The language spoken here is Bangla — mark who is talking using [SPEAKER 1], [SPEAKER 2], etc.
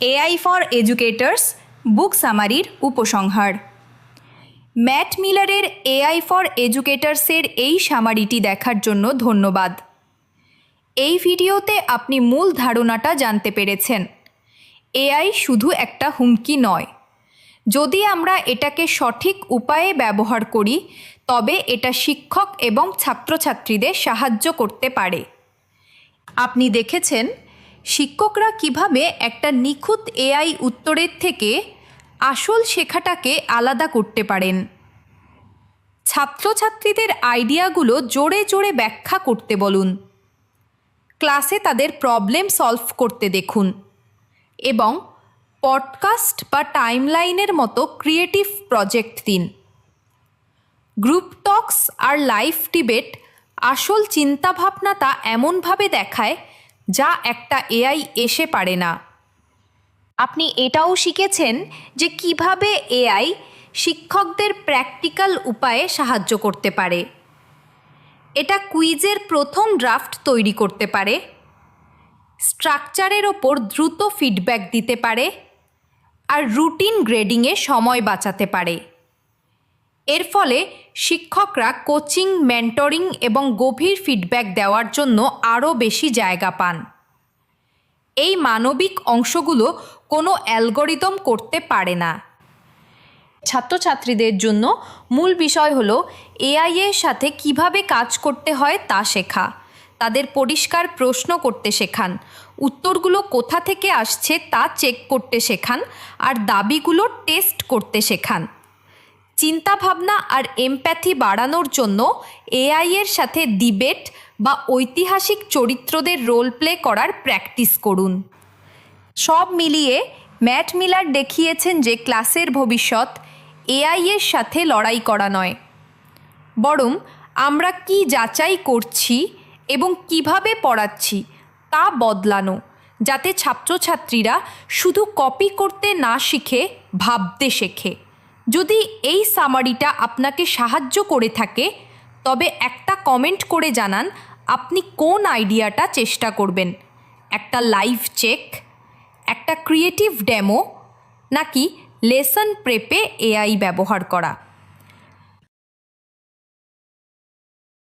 [SPEAKER 1] এআই ফর এডুকেটরস বুক সামারির উপসংহার। ম্যাট মিলারের এআই ফর এডুকেটরসের এই সামারিটি দেখার জন্য ধন্যবাদ। এই ভিডিওতে আপনি মূল ধারণাটা জানতে পেরেছেন। এআই শুধু একটা হুমকি নয়, যদি আমরা এটাকে সঠিক উপায়ে ব্যবহার করি তবে এটা শিক্ষক এবং ছাত্রছাত্রীদের সাহায্য করতে পারে। আপনি দেখেছেন শিক্ষকরা কিভাবে একটা নিখুঁত এআই উত্তরের থেকে আসল শেখাটাকে আলাদা করতে পারেন। ছাত্রছাত্রীদের আইডিয়াগুলো জোরে জোরে ব্যাখ্যা করতে বলুন, ক্লাসে তাদের প্রবলেম সলভ করতে দেখুন এবং পডকাস্ট বা টাইমলাইনের মতো ক্রিয়েটিভ প্রজেক্ট দিন। গ্রুপ টক্স আর লাইভ ডিবেট আসল চিন্তাভাবনাটা এমনভাবে দেখায় যা একটা এআই এসে পারে না। আপনি এটাও শিখেছেন যে কিভাবে এআই শিক্ষকদের প্র্যাকটিক্যাল উপায়ে সাহায্য করতে পারে। এটা কুইজের প্রথম ড্রাফট তৈরি করতে পারে, স্ট্রাকচারের ওপর দ্রুত ফিডব্যাক দিতে পারে আর রুটিন গ্রেডিংয়ে সময় বাঁচাতে পারে। এর ফলে শিক্ষকরা কোচিং, মেন্টরিং এবং গভীর ফিডব্যাক দেওয়ার জন্য আরও বেশি জায়গা পান। এই মানবিক অংশগুলো কোনো অ্যালগরিদম করতে পারে না। ছাত্রছাত্রীদের জন্য মূল বিষয় হলো এআই এর সাথে কিভাবে কাজ করতে হয় তা শেখা। তাদের পরিষ্কার প্রশ্ন করতে শেখান, উত্তরগুলো কোথা থেকে আসছে তা চেক করতে শেখান আর দাবিগুলো টেস্ট করতে শেখান। চিন্তাভাবনা আর এমপ্যাথি বাড়ানোর জন্য এআই এর সাথে ডিবেট বা ঐতিহাসিক চরিত্রদের রোল প্লে করার প্র্যাকটিস করুন। সব মিলিয়ে ম্যাট মিলার দেখিয়েছেন যে ক্লাসের ভবিষ্যৎ এআই এর সাথে লড়াই করা নয়, বরং আমরা কি যাচাই করছি এবং কিভাবে পড়াচ্ছি তা বদলানো, যাতে ছাত্রছাত্রীরা শুধু কপি করতে না শিখে ভাবতে শেখে। যদি এই সামারিটা আপনাকে সাহায্য করে থাকে তবে একটা কমেন্ট করে জানান আপনি কোন আইডিয়াটা চেষ্টা করবেন। একটা লাইভ চেক, একটা ক্রিয়েটিভ ডেমো, নাকি লেসন প্রেপে এআই ব্যবহার করা।